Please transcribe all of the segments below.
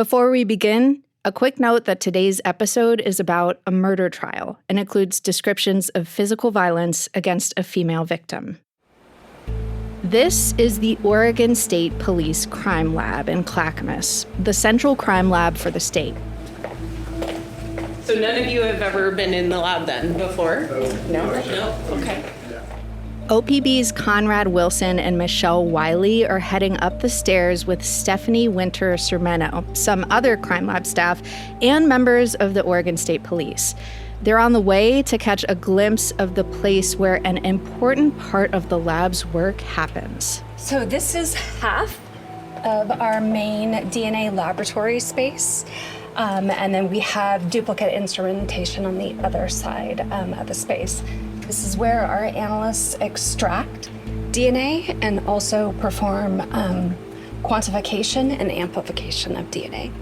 Before we begin, a quick note that today's episode is about a murder trial and includes descriptions of physical violence against a female victim. This is the Oregon State Police Crime Lab in Clackamas, the central crime lab for the state. So none of you have ever been in the lab then before? No? Okay. OPB's Conrad Wilson and Michelle Wiley are heading up the stairs with Stephanie Winter-Sermeno, some other crime lab staff, and members of the Oregon State Police. They're on the way to catch a glimpse of the place where an important part of the lab's work happens. So this is half of our main DNA laboratory space. And then we have duplicate instrumentation on the other side of the space. This is where our analysts extract DNA and also perform quantification and amplification of DNA.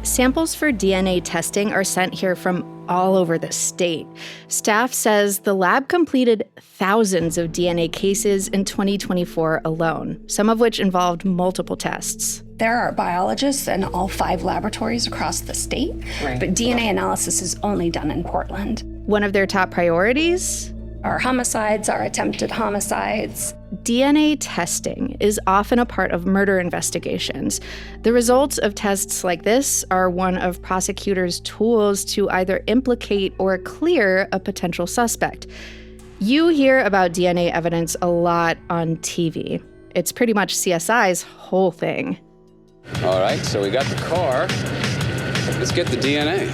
Samples for DNA testing are sent here from all over the state. Staff says the lab completed thousands of DNA cases in 2024 alone, some of which involved multiple tests. There are biologists in all 5 laboratories across the state, but DNA analysis is only done in Portland. One of their top priorities? Our homicides, our attempted homicides. DNA testing is often a part of murder investigations. The results of tests like this are one of prosecutors' tools to either implicate or clear a potential suspect. You hear about DNA evidence a lot on TV. It's pretty much CSI's whole thing. All right, so we got the car. Let's get the DNA.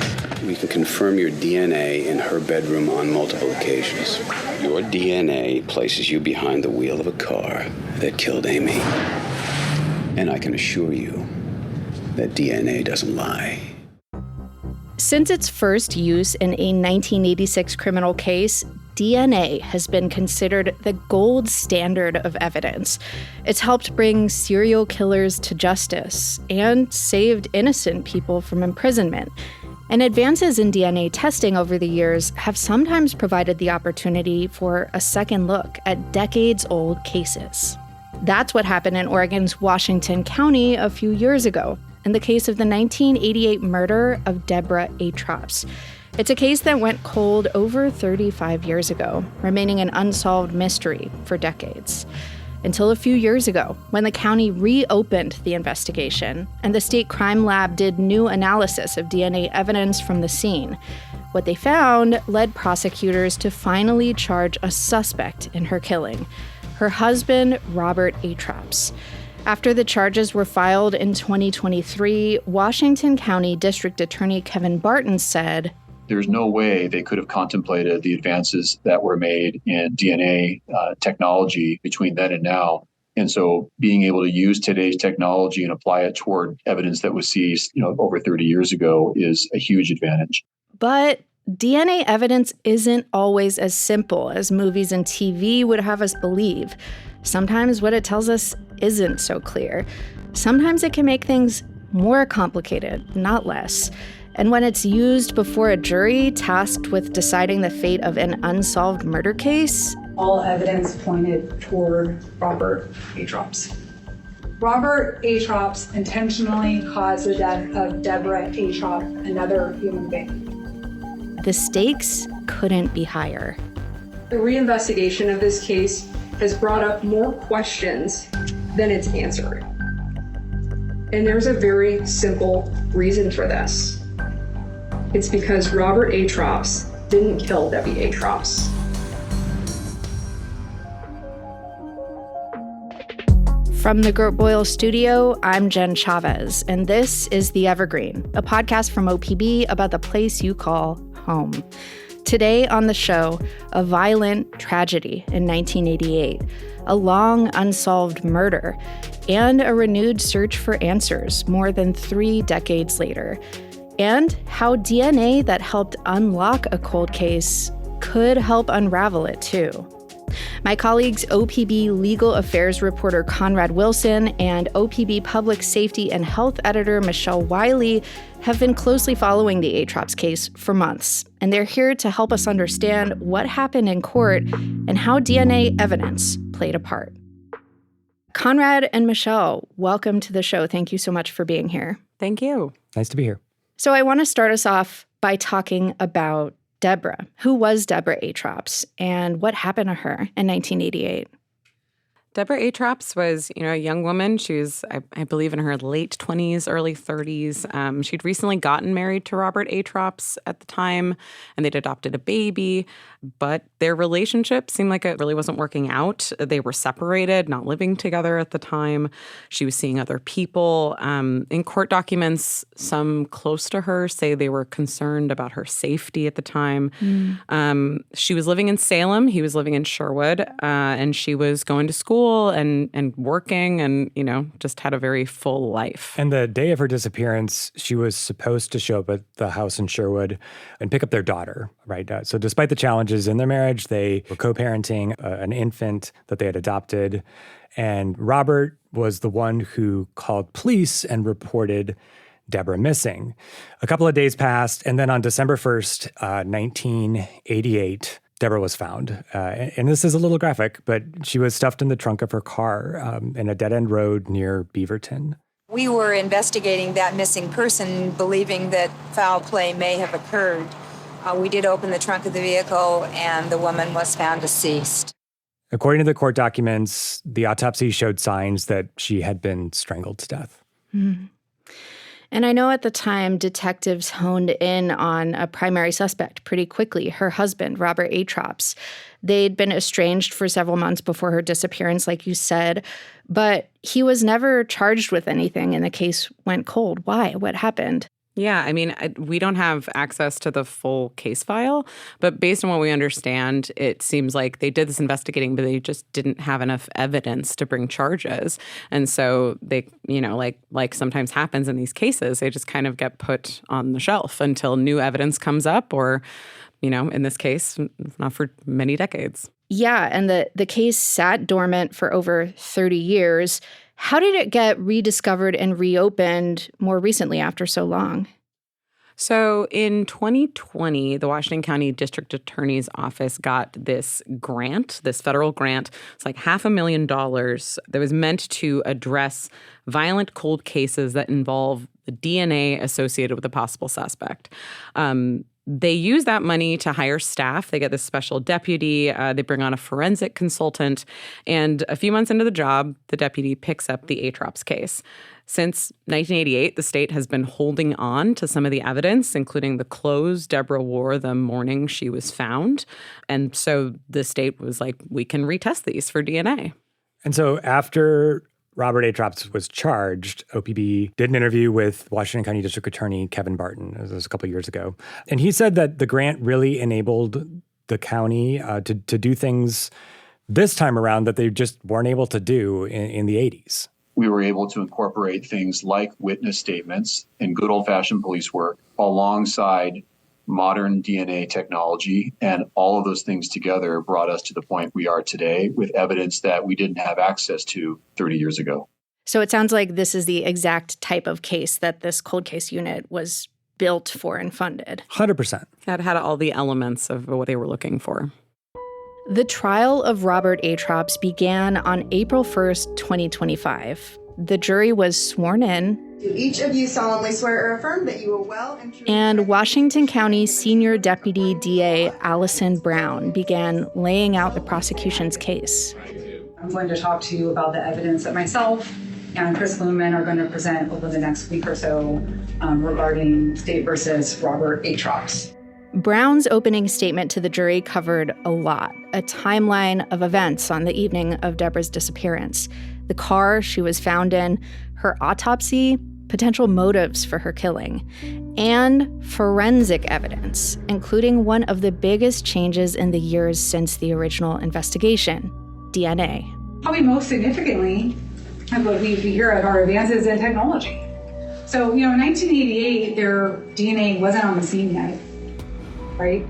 We can confirm your DNA in her bedroom on multiple occasions. Your DNA places you behind the wheel of a car that killed Amy. And I can assure you that DNA doesn't lie. Since its first use in a 1986 criminal case, DNA has been considered the gold standard of evidence. It's helped bring serial killers to justice and saved innocent people from imprisonment. And advances in DNA testing over the years have sometimes provided the opportunity for a second look at decades-old cases. That's what happened in Oregon's Washington County a few years ago, in the case of the 1988 murder of Deborah Atrops. It's a case that went cold over 35 years ago, remaining an unsolved mystery for decades. Until a few years ago, when the county reopened the investigation and the state crime lab did new analysis of DNA evidence from the scene. What they found led prosecutors to finally charge a suspect in her killing, her husband, Robert Atrops. After the charges were filed in 2023, Washington County District Attorney Kevin Barton said, "There's no way they could have contemplated the advances that were made in DNA technology between then and now. And so being able to use today's technology and apply it toward evidence that was seized, over 30 years ago is a huge advantage." But DNA evidence isn't always as simple as movies and TV would have us believe. Sometimes what it tells us isn't so clear. Sometimes it can make things more complicated, not less. And when it's used before a jury tasked with deciding the fate of an unsolved murder case, all evidence pointed toward Robert Atrops. Robert Atrops intentionally caused the death of Deborah Atrops, another human being. The stakes couldn't be higher. The reinvestigation of this case has brought up more questions than it's answered. And there's a very simple reason for this. It's because Robert Atrops didn't kill Debbie Atrops. From the Gert Boyle studio, I'm Jen Chavez, and this is The Evergreen, a podcast from OPB about the place you call home. Today on the show, a violent tragedy in 1988, a long unsolved murder, and a renewed search for answers more than 3 decades later, and how DNA that helped unlock a cold case could help unravel it too. My colleagues OPB Legal Affairs reporter Conrad Wilson and OPB Public Safety and Health editor Michelle Wiley have been closely following the Atrops case for months, and they're here to help us understand what happened in court and how DNA evidence played a part. Conrad and Michelle, welcome to the show. Thank you so much for being here. Thank you. Nice to be here. So I want to start us off by talking about Deborah. Who was Deborah Atrops and what happened to her in 1988? Deborah Atrops was, a young woman. She was, I believe, in her late 20s, early 30s. She'd recently gotten married to Robert Atrops at the time, and they'd adopted a baby. But their relationship seemed like it really wasn't working out. They were separated, not living together at the time. She was seeing other people. In court documents, some close to her say they were concerned about her safety at the time. She was living in Salem. He was living in Sherwood. And she was going to school and working and, just had a very full life. And the day of her disappearance, she was supposed to show up at the house in Sherwood and pick up their daughter, right? So despite the challenges in their marriage, they were co-parenting an infant that they had adopted. And Robert was the one who called police and reported Deborah missing. A couple of days passed, and then on December 1st, 1988, Deborah was found. And this is a little graphic, but she was stuffed in the trunk of her car in a dead-end road near Beaverton. We were investigating that missing person, believing that foul play may have occurred. We did open the trunk of the vehicle, and the woman was found deceased. According to the court documents, the autopsy showed signs that she had been strangled to death. Mm. And I know at the time, detectives honed in on a primary suspect pretty quickly, her husband, Robert Atrops. They'd been estranged for several months before her disappearance, like you said, but he was never charged with anything and the case went cold. Why? What happened? Yeah, we don't have access to the full case file, but based on what we understand, it seems like they did this investigating, but they just didn't have enough evidence to bring charges. And so they, like sometimes happens in these cases, they just kind of get put on the shelf until new evidence comes up or, in this case, not for many decades. Yeah, and the case sat dormant for over 30 years. How did it get rediscovered and reopened more recently after so long? So in 2020, the Washington County District Attorney's Office got this grant, this federal grant. It's like $500,000 that was meant to address violent cold cases that involve the DNA associated with a possible suspect. They use that money to hire staff. They get this special deputy. They bring on a forensic consultant. And a few months into the job, the deputy picks up the Atrops case. Since 1988, the state has been holding on to some of the evidence, including the clothes Deborah wore the morning she was found. And so the state was like, we can retest these for DNA. And so after Robert Atrops was charged, OPB did an interview with Washington County District Attorney Kevin Barton. This was a couple of years ago. And he said that the grant really enabled the county to do things this time around that they just weren't able to do in the 80s. We were able to incorporate things like witness statements and good old-fashioned police work alongside modern DNA technology, and all of those things together brought us to the point we are today with evidence that we didn't have access to 30 years ago. So it sounds like this is the exact type of case that this cold case unit was built for and funded. 100%. That had all the elements of what they were looking for. The trial of Robert Atrops began on April 1st, 2025. The jury was sworn in. Do each of you solemnly swear or affirm that you will well and truly... And Washington County Senior Deputy DA Allison Brown began laying out the prosecution's case. I'm going to talk to you about the evidence that myself and Chris Luman are going to present over the next week or so regarding State versus Robert Atrops. Brown's opening statement to the jury covered a lot, a timeline of events on the evening of Deborah's disappearance, the car she was found in, her autopsy, potential motives for her killing, and forensic evidence, including one of the biggest changes in the years since the original investigation, DNA. Probably most significantly, what we hear of are advances in technology. So, in 1988, their DNA wasn't on the scene yet. Right?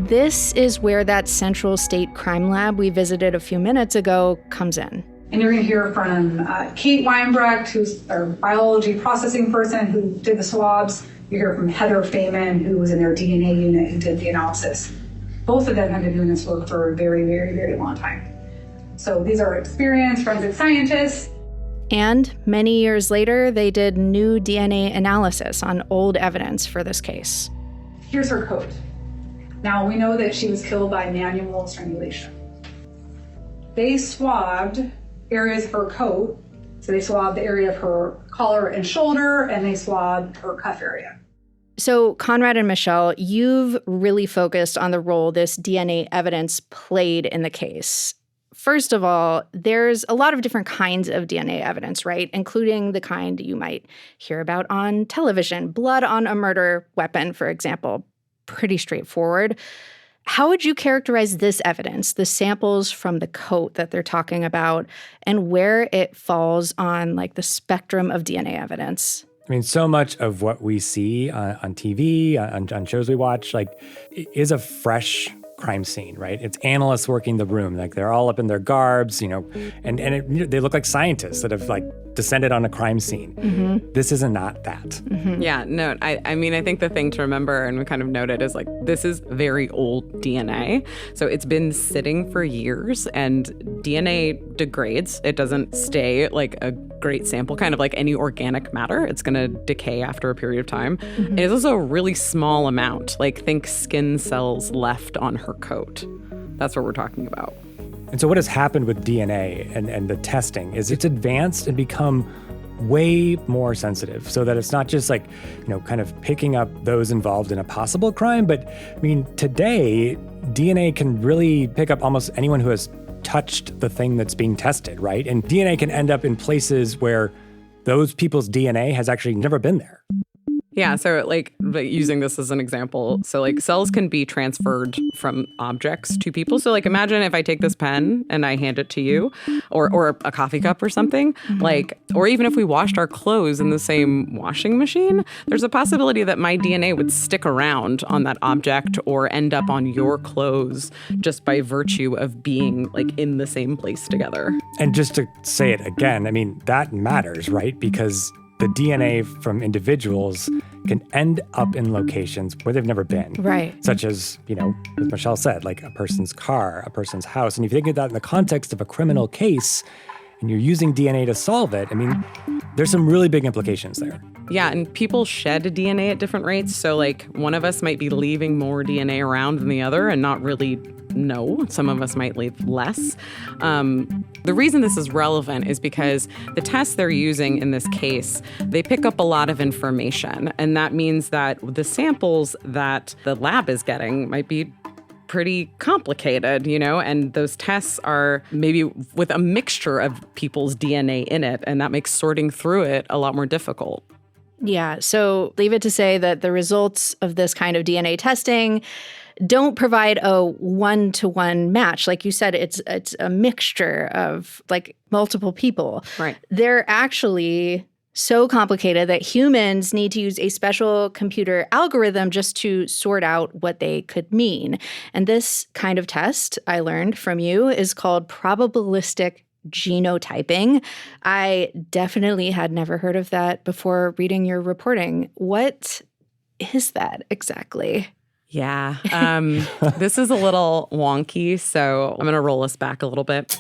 This is where that Central State Crime Lab we visited a few minutes ago comes in. And you're going to hear from Kate Weinbrecht, who's our biology processing person who did the swabs. You hear from Heather Feynman, who was in their DNA unit who did the analysis. Both of them have been doing this work for a very, very, very long time. So these are experienced forensic scientists. And many years later, they did new DNA analysis on old evidence for this case. Here's her coat. Now, we know that she was killed by manual strangulation. They swabbed areas of her coat. So they swabbed the area of her collar and shoulder, and they swabbed her cuff area. So, Conrad and Michelle, you've really focused on the role this DNA evidence played in the case. First of all, there's a lot of different kinds of DNA evidence, right? Including the kind you might hear about on television. Blood on a murder weapon, for example. Pretty straightforward. How would you characterize this evidence, the samples from the coat that they're talking about, and where it falls on like the spectrum of DNA evidence? I mean, so much of what we see on TV, on shows we watch, like, is a fresh crime scene, right? It's analysts working the room. Like, they're all up in their garbs, you know, and they look like scientists that have, like, descended on a crime scene. Mm-hmm. This is not that. Mm-hmm. Yeah, no, I mean, I think the thing to remember, and we kind of noted, is like, this is very old DNA. So it's been sitting for years, and DNA degrades. It doesn't stay like a great sample, kind of like any organic matter. It's going to decay after a period of time. Mm-hmm. And it's also a really small amount. Like, think skin cells left on her coat. That's what we're talking about. And so what has happened with DNA and the testing is it's advanced and become way more sensitive so that it's not just like, you know, kind of picking up those involved in a possible crime. But I mean, today, DNA can really pick up almost anyone who has touched the thing that's being tested, right? And DNA can end up in places where those people's DNA has actually never been there. Yeah, so like using this as an example, so like cells can be transferred from objects to people. So like imagine if I take this pen and I hand it to you, or a coffee cup or something, like, or even if we washed our clothes in the same washing machine, there's a possibility that my DNA would stick around on that object or end up on your clothes just by virtue of being like in the same place together. And just to say it again, I mean, that matters, right? Because the DNA from individuals can end up in locations where they've never been. Right. Such as, you know, as Michelle said, like a person's car, a person's house. And if you think of that in the context of a criminal case and you're using DNA to solve it, I mean, there's some really big implications there. Yeah, and people shed DNA at different rates. So like one of us might be leaving more DNA around than the other and not really know. Some of us might leave less. The reason this is relevant is because the tests they're using in this case, they pick up a lot of information. And that means that the samples that the lab is getting might be pretty complicated, you know, and those tests are maybe with a mixture of people's DNA in it, and that makes sorting through it a lot more difficult. Yeah, so leave it to say that the results of this kind of DNA testing don't provide a one-to-one match. Like you said, it's a mixture of like multiple people. Right. They're actually so complicated that humans need to use a special computer algorithm just to sort out what they could mean. And this kind of test, I learned from you, is called probabilistic genotyping. I definitely had never heard of that before reading your reporting. What is that exactly? Yeah, this is a little wonky, so I'm going to roll us back a little bit.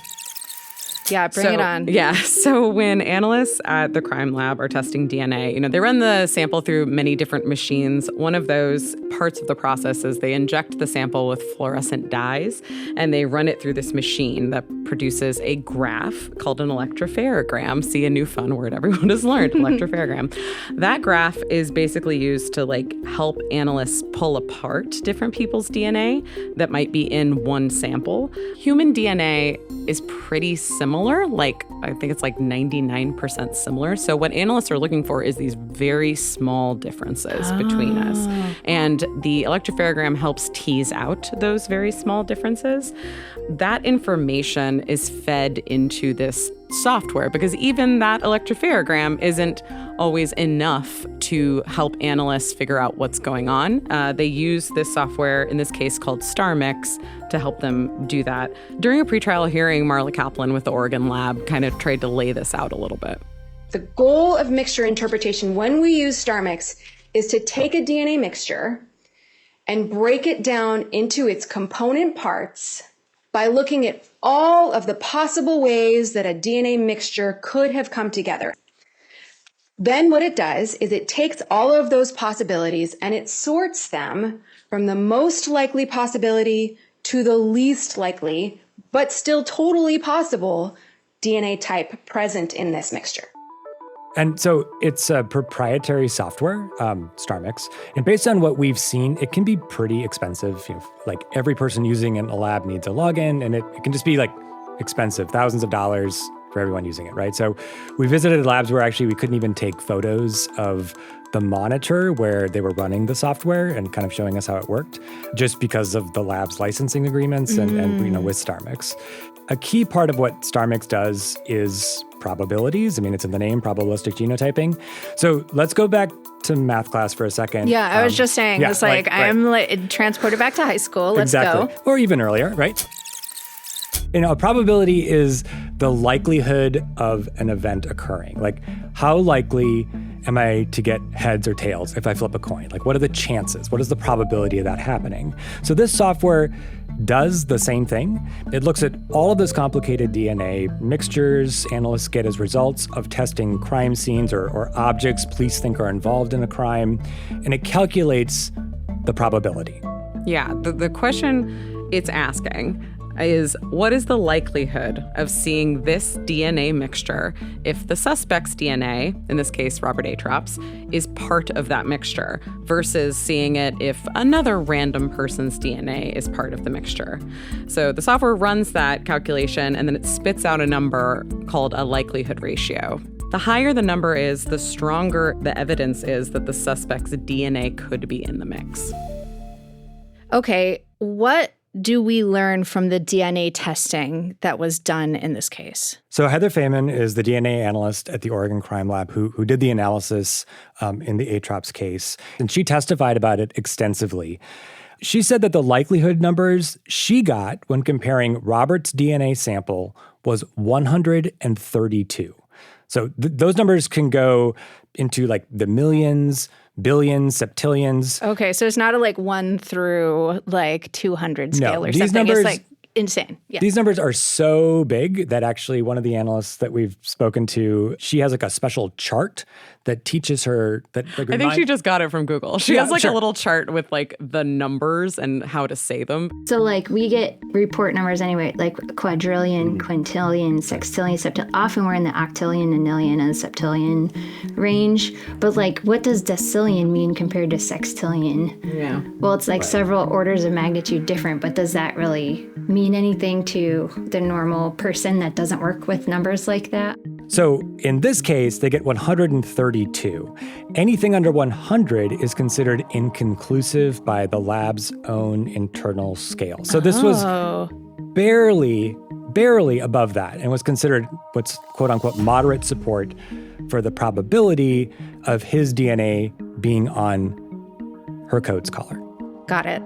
Yeah, bring it on. Yeah. So when analysts at the crime lab are testing DNA, you know, they run the sample through many different machines. One of those parts of the process is they inject the sample with fluorescent dyes, and they run it through this machine that produces a graph called an electropharogram. See, a new fun word everyone has learned, electropharogram. That graph is basically used to like help analysts pull apart different people's DNA that might be in one sample. Human DNA is pretty similar. Like, I think it's like 99% similar. So what analysts are looking for is these very small differences between us. And the electropharogram helps tease out those very small differences. That information is fed into this software because even that electropharogram isn't always enough to help analysts figure out what's going on. They use this software, in this case called StarMix, to help them do that. During a pretrial hearing, Marla Kaplan with the Oregon lab kind of tried to lay this out a little bit. The goal of mixture interpretation when we use StarMix is to take a DNA mixture and break it down into its component parts by looking at all of the possible ways that a DNA mixture could have come together. Then what it does is it takes all of those possibilities and it sorts them from the most likely possibility to the least likely, but still totally possible DNA type present in this mixture. And so it's a proprietary software, StarMix. And based on what we've seen, it can be pretty expensive. Like every person using it in a lab needs a login, and it can just be like expensive, thousands of dollars for everyone using it, right? So we visited labs where actually we couldn't even take photos of the monitor where they were running the software and kind of showing us how it worked, just because of the lab's licensing agreements and with StarMix. A key part of what StarMix does is probabilities. I mean, it's in the name, probabilistic genotyping. So let's go back to math class for a second. Yeah, I was just saying, it's like, I'm transported back to high school. Let's go. Or even earlier, right? A probability is the likelihood of an event occurring. Like, how likely am I to get heads or tails if I flip a coin? Like, what are the chances? What is the probability of that happening? So this software does the same thing. It looks at all of this complicated DNA mixtures analysts get as results of testing crime scenes or objects police think are involved in a crime, and it calculates the probability. Yeah, the question it's asking is, what is the likelihood of seeing this DNA mixture if the suspect's DNA, in this case Robert Atrops, is part of that mixture, versus seeing it if another random person's DNA is part of the mixture? So the software runs that calculation and then it spits out a number called a likelihood ratio. The higher the number is, the stronger the evidence is that the suspect's DNA could be in the mix. Okay, what do we learn from the DNA testing that was done in this case? So Heather Feynman is the DNA analyst at the Oregon Crime Lab who did the analysis in the Atrops case, and she testified about it extensively. She said that the likelihood numbers she got when comparing Robert's DNA sample was 132. So those numbers can go into like the millions, billions, septillions. Okay, so it's not a 1 through 200 scale or these something. Numbers, it's insane. Yeah. These numbers are so big that actually one of the analysts that we've spoken to, she has a special chart that teaches her that. I think she just got it from Google. She has a little chart with the numbers and how to say them. So we get report numbers anyway, like quadrillion, quintillion, sextillion, septillion. Often we're in the octillion, nonillion, and septillion range. But what does decillion mean compared to sextillion? Yeah. Well, it's several orders of magnitude different, but does that really mean anything to the normal person that doesn't work with numbers like that? So in this case, they get 132. Anything under 100 is considered inconclusive by the lab's own internal scale. So this was barely above that and was considered what's quote unquote moderate support for the probability of his DNA being on her coat's collar. Got it.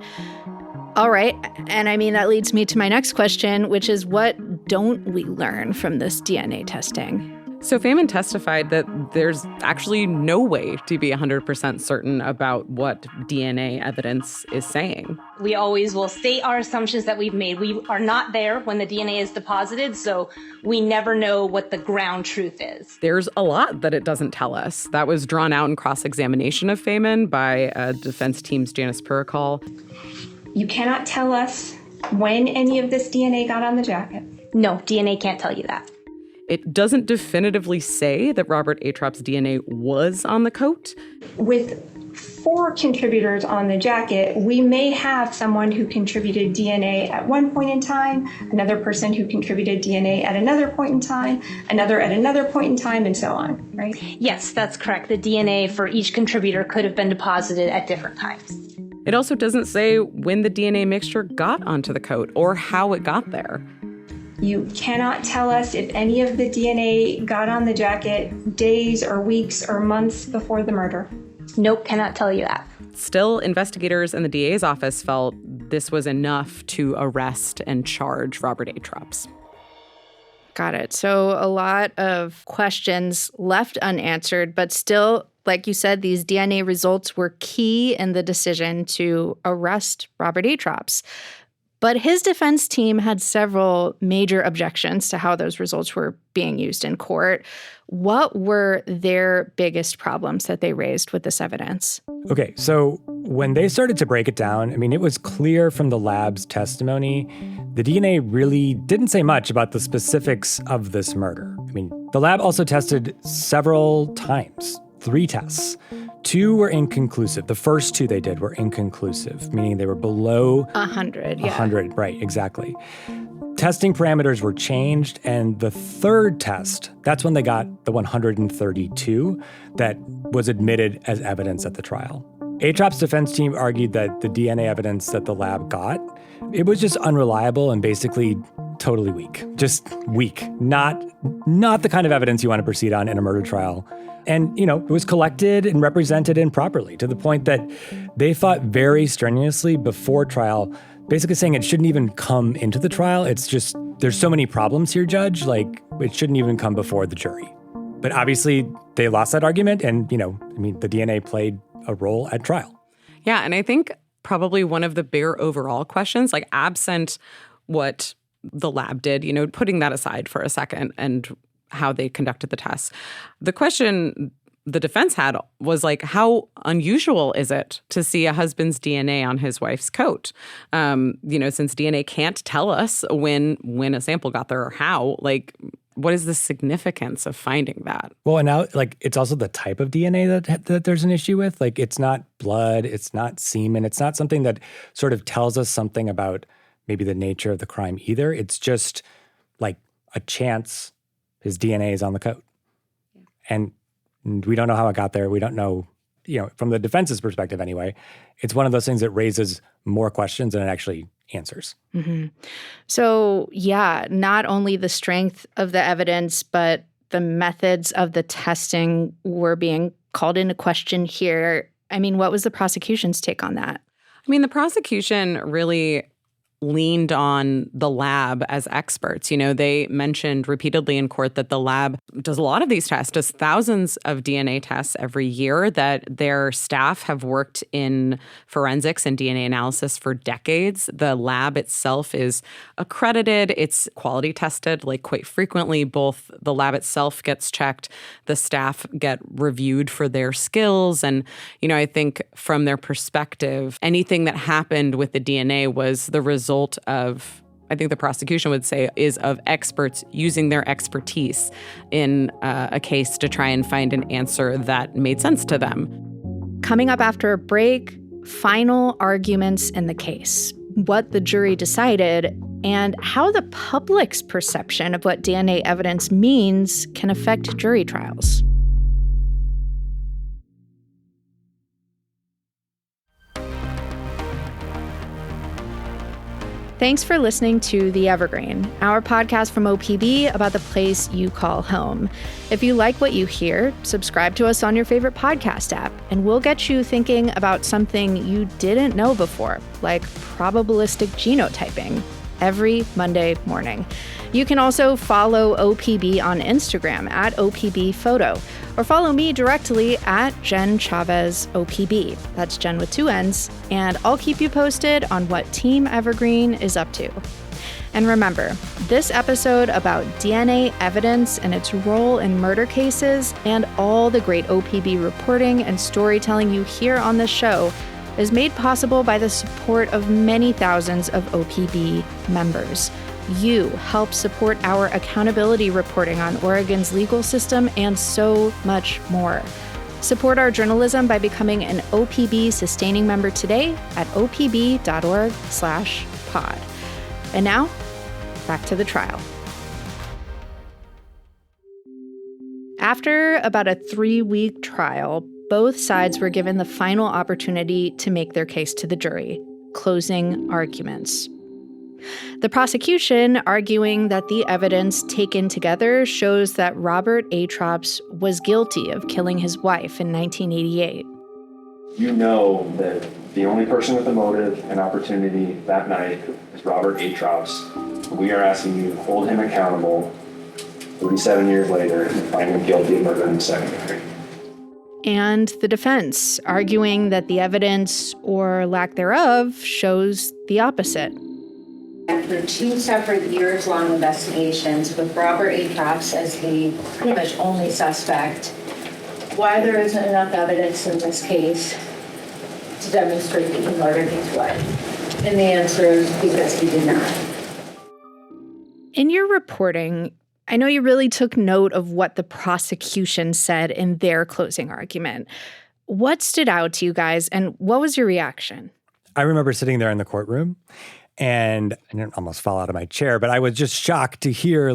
All right. And I mean, that leads me to my next question, which is, what don't we learn from this DNA testing? So Feynman testified that there's actually no way to be 100% certain about what DNA evidence is saying. We always will state our assumptions that we've made. We are not there when the DNA is deposited, so we never know what the ground truth is. There's a lot that it doesn't tell us. That was drawn out in cross-examination of Feynman by defense team's Janice Puricall. You cannot tell us when any of this DNA got on the jacket. No, DNA can't tell you that. It doesn't definitively say that Robert Atrops' DNA was on the coat. With 4 contributors on the jacket, we may have someone who contributed DNA at one point in time, another person who contributed DNA at another point in time, another at another point in time, and so on, right? Yes, that's correct. The DNA for each contributor could have been deposited at different times. It also doesn't say when the DNA mixture got onto the coat or how it got there. You cannot tell us if any of the DNA got on the jacket days or weeks or months before the murder. Nope, cannot tell you that. Still, investigators in the DA's office felt this was enough to arrest and charge Robert Atrops. Got it. So a lot of questions left unanswered, but still, like you said, these DNA results were key in the decision to arrest Robert Atrops. But his defense team had several major objections to how those results were being used in court. What were their biggest problems that they raised with this evidence? Okay, so when they started to break it down, I mean, it was clear from the lab's testimony, the DNA really didn't say much about the specifics of this murder. I mean, the lab also tested several times, 3 tests. 2 were inconclusive. The first 2 they did were inconclusive, meaning they were below 100, 100, right, exactly. Testing parameters were changed, and the third test, that's when they got the 132 that was admitted as evidence at the trial. Atrop's defense team argued that the DNA evidence that the lab got, it was just unreliable and basically totally weak. Just weak. Not the kind of evidence you want to proceed on in a murder trial. And, it was collected and represented improperly to the point that they fought very strenuously before trial, basically saying it shouldn't even come into the trial. It's just, there's so many problems here, Judge, like it shouldn't even come before the jury. But obviously they lost that argument and, the DNA played a role at trial. Yeah, and I think probably one of the bigger overall questions, like absent what the lab did, putting that aside for a second and how they conducted the tests. The question the defense had was like, how unusual is it to see a husband's DNA on his wife's coat? Since DNA can't tell us when a sample got there or how, like, what is the significance of finding that? Well, and now, it's also the type of DNA that there's an issue with. Like, it's not blood, it's not semen, it's not something that sort of tells us something about maybe the nature of the crime either. It's just like a chance his DNA is on the coat. Yeah. And we don't know how it got there. We don't know, from the defense's perspective anyway, it's one of those things that raises more questions than it actually answers. Mm-hmm. So, not only the strength of the evidence, but the methods of the testing were being called into question here. I mean, what was the prosecution's take on that? I mean, the prosecution really leaned on the lab as experts. They mentioned repeatedly in court that the lab does a lot of these tests, does thousands of DNA tests every year, that their staff have worked in forensics and DNA analysis for decades. The lab itself is accredited. It's quality tested, quite frequently. Both the lab itself gets checked, the staff get reviewed for their skills. And, I think from their perspective, anything that happened with the DNA was the result of, I think the prosecution would say, is of experts using their expertise in a case to try and find an answer that made sense to them. Coming up after a break, final arguments in the case, what the jury decided, and how the public's perception of what DNA evidence means can affect jury trials. Thanks for listening to The Evergreen, our podcast from OPB about the place you call home. If you like what you hear, subscribe to us on your favorite podcast app, and we'll get you thinking about something you didn't know before, like probabilistic genotyping, every Monday morning. You can also follow OPB on Instagram at OPB Photo, or follow me directly at Jen Chavez OPB. That's Jen with 2 N's, and I'll keep you posted on what Team Evergreen is up to. And remember, this episode about DNA evidence and its role in murder cases, and all the great OPB reporting and storytelling you hear on this show, is made possible by the support of many thousands of OPB members. You help support our accountability reporting on Oregon's legal system and so much more. Support our journalism by becoming an OPB sustaining member today at opb.org/pod. And now, back to the trial. After about a 3-week trial, both sides were given the final opportunity to make their case to the jury, closing arguments. The prosecution arguing that the evidence taken together shows that Robert Atrops was guilty of killing his wife in 1988. You know that the only person with a motive and opportunity that night is Robert Atrops. We are asking you to hold him accountable 37 years later and find him guilty of murder in the second degree. And the defense arguing that the evidence, or lack thereof, shows the opposite. After 2 separate years-long investigations with Robert Atrops as the pretty much only suspect, why there isn't enough evidence in this case to demonstrate that he murdered his wife? And the answer is because he did not. In your reporting, I know you really took note of what the prosecution said in their closing argument. What stood out to you guys, and what was your reaction? I remember sitting there in the courtroom, and I didn't almost fall out of my chair, but I was just shocked to hear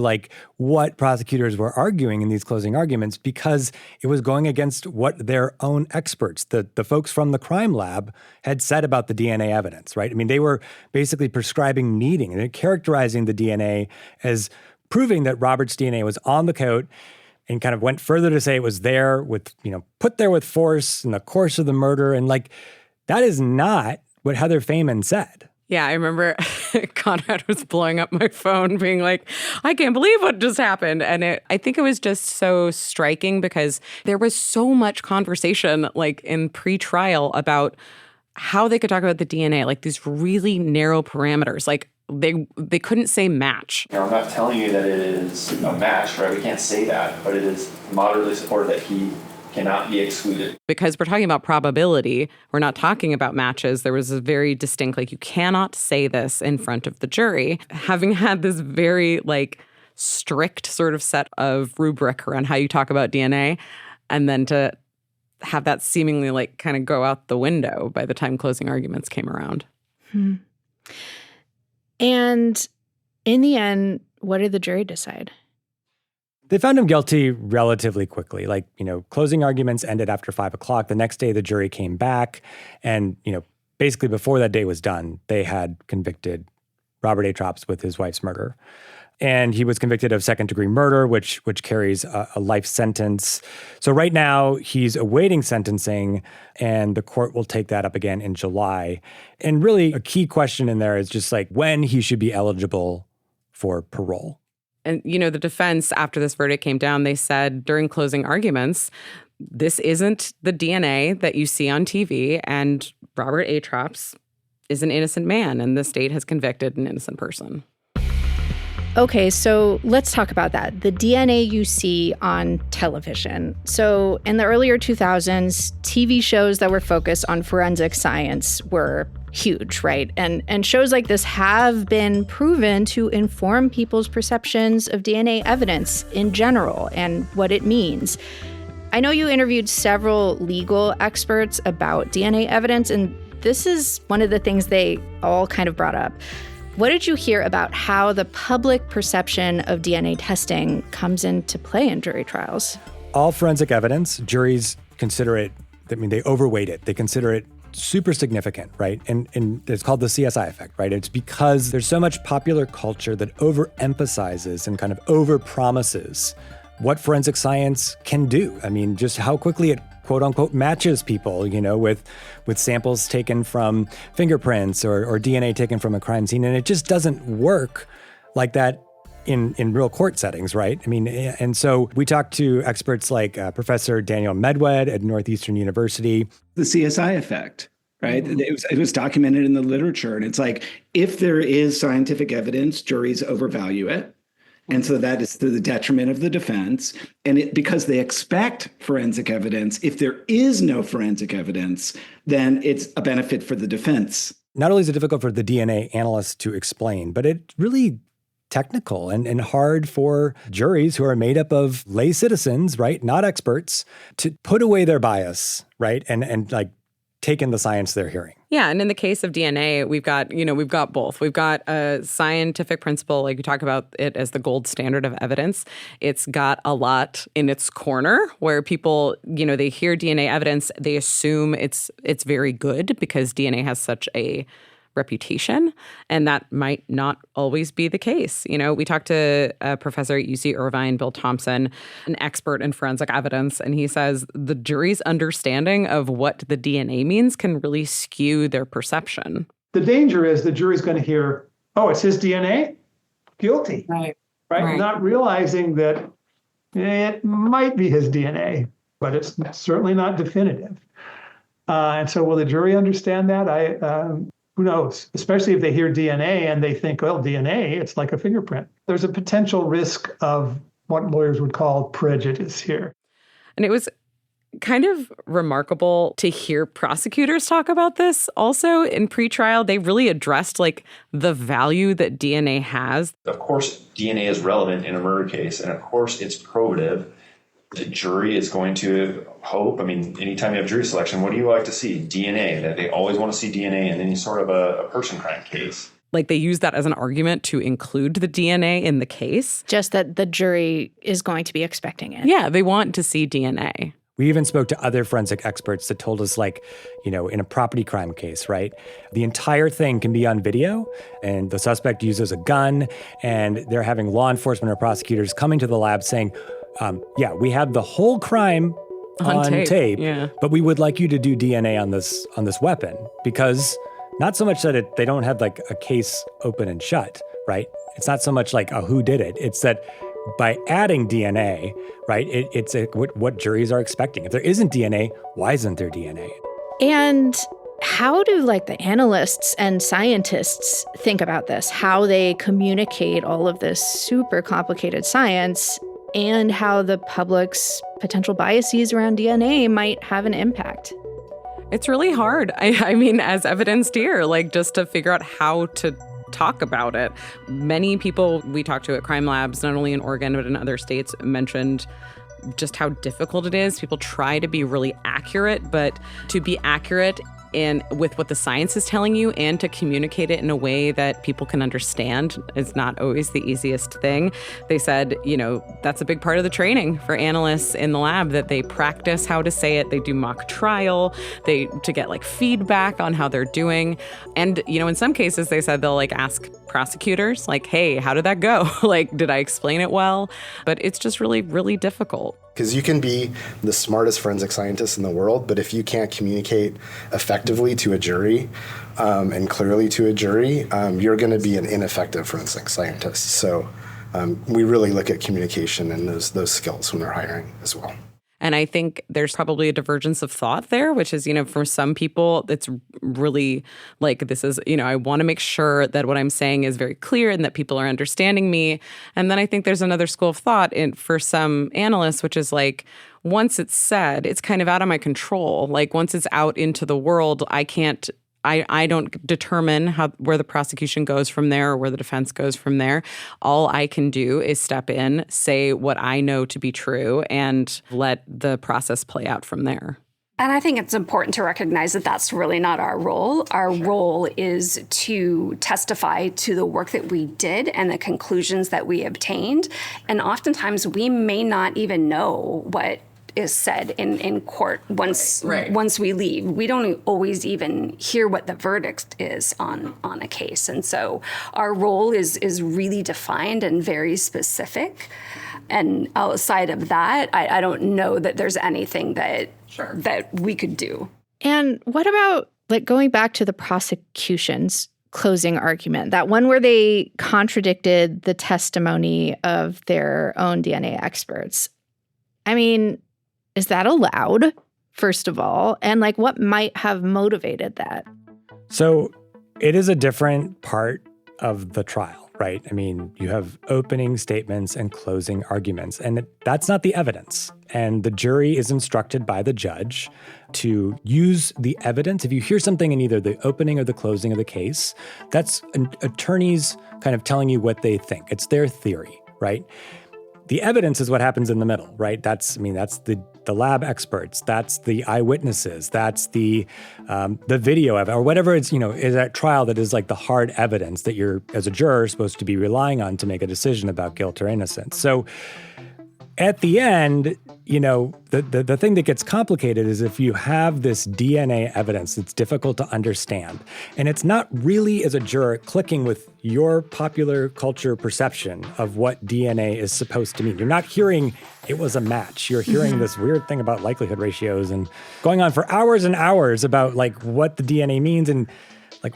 what prosecutors were arguing in these closing arguments, because it was going against what their own experts, the folks from the crime lab, had said about the DNA evidence, right? I mean, they were basically prescribing kneading and characterizing the DNA as proving that Robert's DNA was on the coat, and kind of went further to say it was there with, put there with force in the course of the murder. And that is not what Heather Feynman said. Yeah, I remember Conrad was blowing up my phone being like, I can't believe what just happened. And I think it was just so striking because there was so much conversation in pre-trial about how they could talk about the DNA, these really narrow parameters. They couldn't say match. I'm not telling you that it is a match, right? We can't say that, but it is moderately supported that he cannot be excluded. Because we're talking about probability, we're not talking about matches. There was a very distinct, you cannot say this in front of the jury. Having had this very, strict sort of set of rubric around how you talk about DNA, and then to have that seemingly, kind of go out the window by the time closing arguments came around. And in the end, what did the jury decide? They found him guilty relatively quickly. Closing arguments ended after 5 o'clock. The next day, the jury came back. And, basically before that day was done, they had convicted Robert Atrops with his wife's murder. And he was convicted of second-degree murder, which carries a life sentence. So right now, he's awaiting sentencing, and the court will take that up again in July. And really, a key question in there is just when he should be eligible for parole. And, the defense, after this verdict came down, they said during closing arguments, this isn't the DNA that you see on TV, and Robert Atrops is an innocent man, and the state has convicted an innocent person. Okay, so let's talk about that. The DNA you see on television. So in the earlier 2000s, TV shows that were focused on forensic science were huge, right? And shows like this have been proven to inform people's perceptions of DNA evidence in general and what it means. I know you interviewed several legal experts about DNA evidence, and this is one of the things they all kind of brought up. What did you hear about how the public perception of DNA testing comes into play in jury trials? All forensic evidence, juries consider it, they overweight it. They consider it super significant, right? And it's called the CSI effect, right? It's because there's so much popular culture that overemphasizes and kind of overpromises what forensic science can do. Just how quickly it quote unquote matches people, with samples taken from fingerprints or DNA taken from a crime scene. And it just doesn't work like that in real court settings, right? And so we talked to experts like Professor Daniel Medwed at Northeastern University. The CSI effect, right? It was documented in the literature. And it's if there is scientific evidence, juries overvalue it. And so that is to the detriment of the defense. And because they expect forensic evidence, if there is no forensic evidence, then it's a benefit for the defense. Not only is it difficult for the DNA analysts to explain, but it's really technical and hard for juries who are made up of lay citizens, right, not experts, to put away their bias, right, and take in the science they're hearing. Yeah, and in the case of DNA, we've got both. We've got a scientific principle, you talk about it as the gold standard of evidence. It's got a lot in its corner where people, they hear DNA evidence, they assume it's very good because DNA has such a reputation, and that might not always be the case. We talked to a professor at UC Irvine, Bill Thompson, an expert in forensic evidence, and he says the jury's understanding of what the DNA means can really skew their perception. The danger is the jury's going to hear, oh, it's his DNA? Guilty. Right. Not realizing that it might be his DNA, but it's certainly not definitive. And so will the jury understand that? Who knows? Especially if they hear DNA and they think, well, DNA, it's like a fingerprint. There's a potential risk of what lawyers would call prejudice here. And it was kind of remarkable to hear prosecutors talk about this also in pretrial. They really addressed like the value that DNA has. Of course, DNA is relevant in a murder case, and of course it's probative. The jury is going to hope, anytime you have jury selection, what do you like to see? DNA, that they always want to see DNA in any sort of a person crime case. Like they use that as an argument to include the DNA in the case. Just that the jury is going to be expecting it. Yeah, they want to see DNA. We even spoke to other forensic experts that told us, in a property crime case, right? The entire thing can be on video, and the suspect uses a gun, and they're having law enforcement or prosecutors coming to the lab saying, we have the whole crime on tape, but we would like you to do DNA on this weapon, because not so much that they don't have like a case open and shut, right? It's not so much like a who did it. It's that by adding DNA, right, it's what juries are expecting. If there isn't DNA, why isn't there DNA? And how do the analysts and scientists think about this? How they communicate all of this super complicated science and how the public's potential biases around DNA might have an impact? It's really hard. I mean, as evidenced here, just to figure out how to talk about it. Many people we talked to at crime labs, not only in Oregon, but in other states, mentioned just how difficult it is. People try to be really accurate, but to be accurate with what the science is telling you and to communicate it in a way that people can understand is not always the easiest thing. They said, that's a big part of the training for analysts in the lab, that they practice how to say it. They do mock trial, to get feedback on how they're doing. And, in some cases, they said they'll ask prosecutors, hey, how did that go? Did I explain it well? But it's just really, really difficult. Because you can be the smartest forensic scientist in the world, but if you can't communicate effectively to a jury and clearly to a jury, you're going to be an ineffective forensic scientist. So we really look at communication and those skills when we're hiring as well. And I think there's probably a divergence of thought there, which is, for some people, it's really this is, I want to make sure that what I'm saying is very clear and that people are understanding me. And then I think there's another school of thought for some analysts, which is once it's said, it's kind of out of my control. Once it's out into the world, I don't determine where the prosecution goes from there or where the defense goes from there. All I can do is step in, say what I know to be true, and let the process play out from there. And I think it's important to recognize that that's really not our role. Our role is to testify to the work that we did and the conclusions that we obtained. And oftentimes we may not even know what is said in court once we leave. We don't always even hear what the verdict is on a case. And so our role is really defined and very specific. And outside of that, I don't know that there's anything that we could do. And what about going back to the prosecution's closing argument, that one where they contradicted the testimony of their own DNA experts? I mean, is that allowed, first of all? And what might have motivated that? So it is a different part of the trial, right? I mean, you have opening statements and closing arguments, and that's not the evidence. And the jury is instructed by the judge to use the evidence. If you hear something in either the opening or the closing of the case, that's an attorney's kind of telling you what they think. It's their theory, right? The evidence is what happens in the middle, right? That's the lab experts, that's the eyewitnesses, that's the video of it, or whatever it's, is at trial that is the hard evidence that you're, as a juror, supposed to be relying on to make a decision about guilt or innocence. So at the end, the thing that gets complicated is if you have this DNA evidence that's difficult to understand, and it's not really, as a juror, clicking with your popular culture perception of what DNA is supposed to mean. You're not hearing it was a match. You're hearing this weird thing about likelihood ratios and going on for hours and hours about what the DNA means and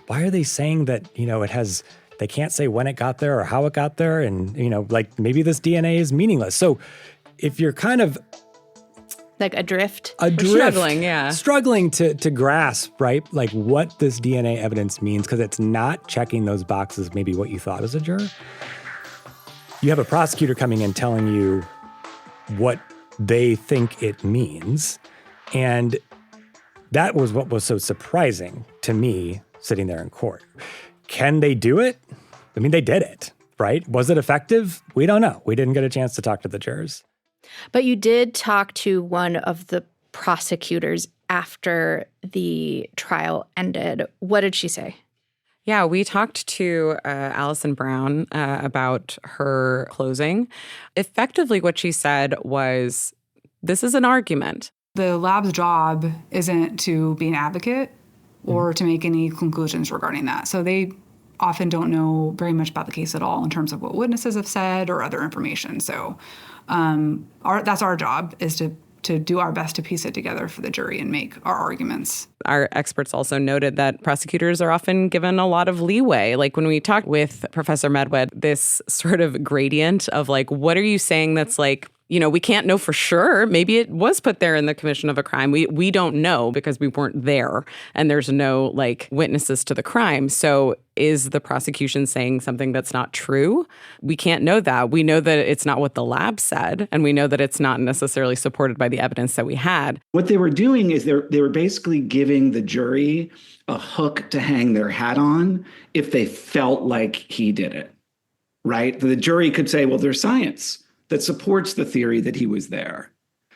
why are they saying that, it has. They can't say when it got there or how it got there. And, maybe this DNA is meaningless. So if you're kind of Like adrift? Struggling, yeah. Struggling to grasp, right? Like what this DNA evidence means, because it's not checking those boxes, maybe what you thought as a juror. You have a prosecutor coming in telling you what they think it means. And that was what was so surprising to me sitting there in court. Can they do it? I mean, they did it, right? Was it effective? We don't know. We didn't get a chance to talk to the jurors. But you did talk to one of the prosecutors after the trial ended. What did she say? Yeah, we talked to Allison Brown about her closing. Effectively, what she said was, this is an argument. The lab's job isn't to be an advocate or to make any conclusions regarding that. So they often don't know very much about the case at all in terms of what witnesses have said or other information. So that's our job, is to do our best to piece it together for the jury and make our arguments. Our experts also noted that prosecutors are often given a lot of leeway. Like when we talked with Professor Medwed, this sort of gradient of like, what are you saying that's like, you know, we can't know for sure. Maybe it was put there in the commission of a crime. We don't know because we weren't there and there's no like witnesses to the crime. So is the prosecution saying something that's not true? We can't know that. We know that it's not what the lab said, and we know that it's not necessarily supported by the evidence that we had. What they were doing is they were basically giving the jury a hook to hang their hat on if they felt like he did it, right? The jury could say, well, there's science that supports the theory that he was there.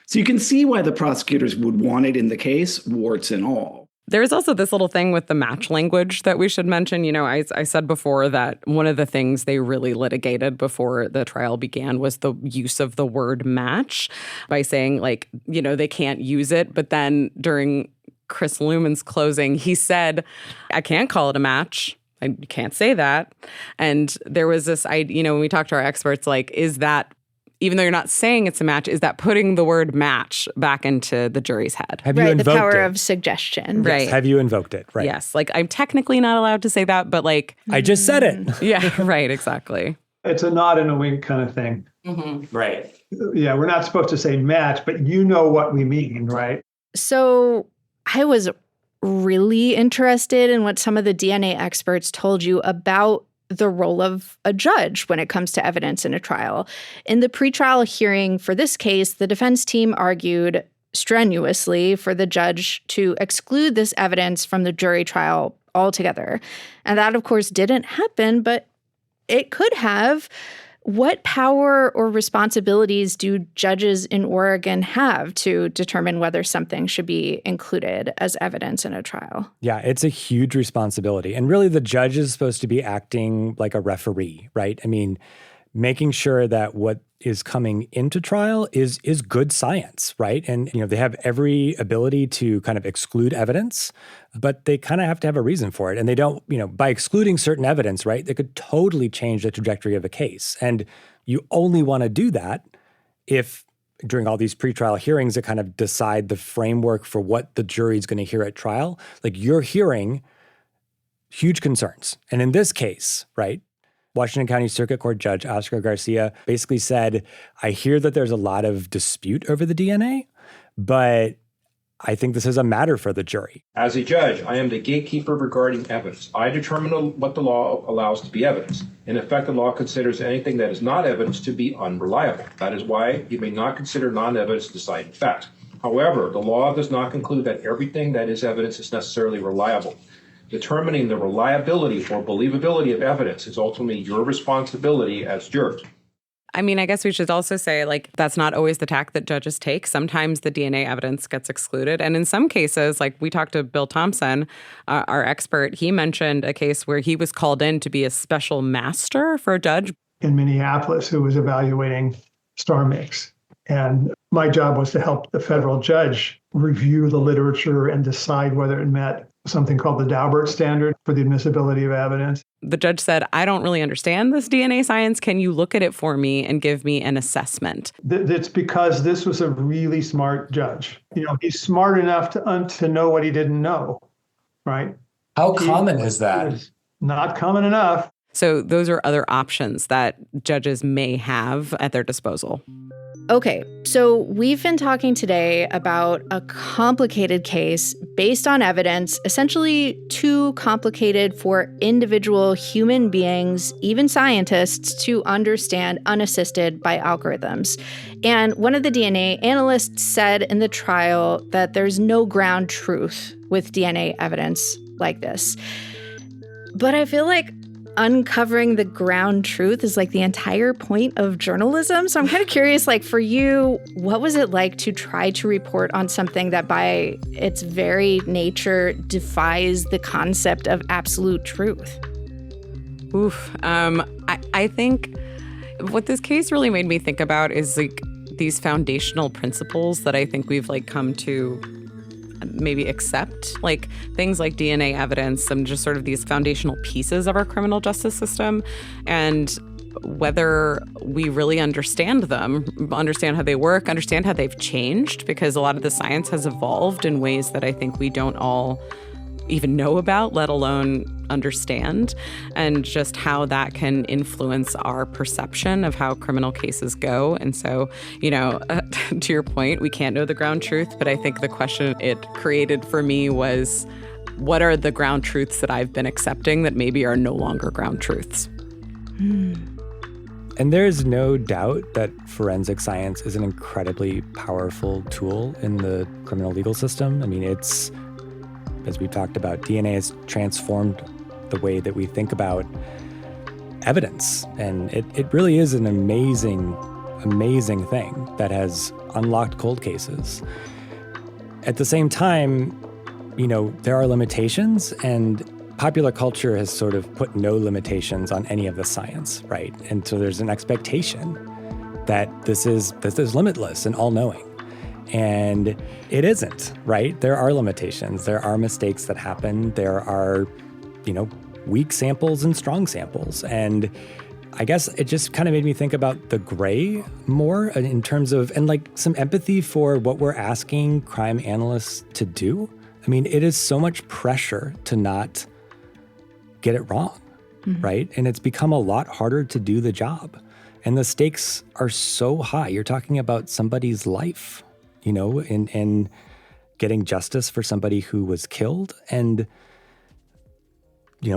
So you can see why the prosecutors would want it in the case, warts and all. There's also this little thing with the match language that we should mention. You know, I said before that one of the things they really litigated before the trial began was the use of the word match, by saying, like, you know, they can't use it. But then during Chris Luhman's closing, he said, I can't call it a match. I can't say that. And there was this idea, you know, when we talked to our experts, like, is that, even though you're not saying it's a match, is that putting the word match back into the jury's head? Have you invoked the power it? Of suggestion. Right. Yes. Have you invoked it? Right. Yes. Like, I'm technically not allowed to say that, but like... I just said it. Yeah, right, exactly. It's a nod and a wink kind of thing. Mm-hmm. Right. Yeah, we're not supposed to say match, but you know what we mean, right? So I was really interested in what some of the DNA experts told you about the role of a judge when it comes to evidence in a trial. In the pretrial hearing for this case, the defense team argued strenuously for the judge to exclude this evidence from the jury trial altogether. And that, of course, didn't happen, but it could have. What power or responsibilities do judges in Oregon have to determine whether something should be included as evidence in a trial? Yeah, it's a huge responsibility. And really, the judge is supposed to be acting like a referee, right? I mean, making sure that what is coming into trial is good science, right? And, you know, they have every ability to kind of exclude evidence, but they kind of have to have a reason for it. And they don't, you know, by excluding certain evidence, right, they could totally change the trajectory of a case. And you only want to do that if during all these pretrial hearings that kind of decide the framework for what the jury is going to hear at trial, like you're hearing huge concerns. And in this case, right, Washington County Circuit Court Judge Oscar Garcia basically said, I hear that there's a lot of dispute over the DNA, but I think this is a matter for the jury. As a judge, I am the gatekeeper regarding evidence. I determine what the law allows to be evidence. In effect, the law considers anything that is not evidence to be unreliable. That is why you may not consider non-evidence deciding fact. However, the law does not conclude that everything that is evidence is necessarily reliable. Determining the reliability or believability of evidence is ultimately your responsibility as jurors. I mean, I guess we should also say, like, that's not always the tack that judges take. Sometimes the DNA evidence gets excluded. And in some cases, like we talked to Bill Thompson, our expert, he mentioned a case where he was called in to be a special master for a judge. In Minneapolis, who was evaluating star mix. And my job was to help the federal judge review the literature and decide whether it met something called the Daubert standard for the admissibility of evidence. The judge said, I don't really understand this DNA science. Can you look at it for me and give me an assessment? It's because this was a really smart judge. You know, he's smart enough to know what he didn't know, right? How common is that? Not common enough. So those are other options that judges may have at their disposal. Okay, so we've been talking today about a complicated case based on evidence, essentially too complicated for individual human beings, even scientists, to understand unassisted by algorithms. And one of the DNA analysts said in the trial that there's no ground truth with DNA evidence like this. But I feel like uncovering the ground truth is like the entire point of journalism. So I'm kind of curious, like for you, what was it like to try to report on something that by its very nature defies the concept of absolute truth? Oof. I think what this case really made me think about is like these foundational principles that I think we've like come to maybe accept, like things like DNA evidence and just sort of these foundational pieces of our criminal justice system, and whether we really understand them, understand how they work, understand how they've changed, because a lot of the science has evolved in ways that I think we don't all even know about, let alone understand, and just how that can influence our perception of how criminal cases go. And so, to your point, we can't know the ground truth, but I think the question it created for me was, what are the ground truths that I've been accepting that maybe are no longer ground truths? And there's no doubt that forensic science is an incredibly powerful tool in the criminal legal system. I mean, it's, as we talked about, DNA has transformed the way that we think about evidence. And it really is an amazing thing that has unlocked cold cases. At the same time, there are limitations, and popular culture has sort of put no limitations on any of the science, right? And so there's an expectation that this is limitless and all-knowing. And it isn't, right? There are limitations. There are mistakes that happen. There are, weak samples and strong samples. And I guess it just kind of made me think about the gray more in terms of, and like some empathy for what we're asking crime analysts to do. I mean, it is so much pressure to not get it wrong, right? And it's become a lot harder to do the job. And the stakes are so high. You're talking about somebody's life, and getting justice for somebody who was killed, and,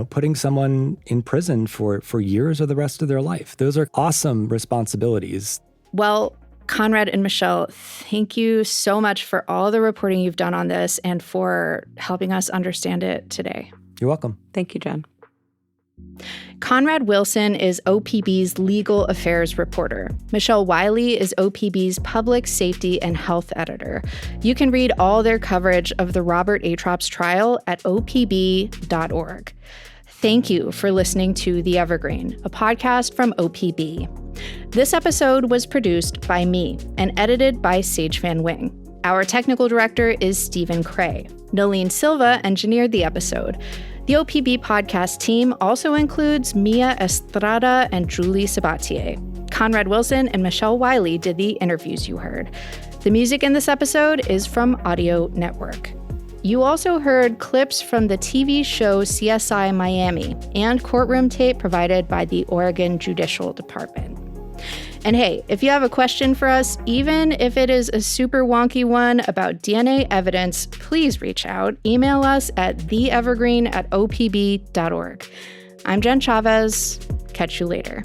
putting someone in prison for years or the rest of their life. Those are awesome responsibilities. Well, Conrad and Michelle, thank you so much for all the reporting you've done on this and for helping us understand it today. You're welcome. Thank you, Jen. Conrad Wilson is OPB's legal affairs reporter. Michelle Wiley is OPB's public safety and health editor. You can read all their coverage of the Robert Atrops trial at opb.org. Thank you for listening to The Evergreen, a podcast from OPB. This episode was produced by me and edited by Sage Van Wing. Our technical director is Stephen Cray. Nalene Silva engineered the episode. The OPB podcast team also includes Mia Estrada and Julie Sabatier. Conrad Wilson and Michelle Wiley did the interviews you heard. The music in this episode is from Audio Network. You also heard clips from the TV show CSI Miami and courtroom tape provided by the Oregon Judicial Department. And hey, if you have a question for us, even if it is a super wonky one about DNA evidence, please reach out. Email us at theevergreen@opb.org. I'm Jen Chavez. Catch you later.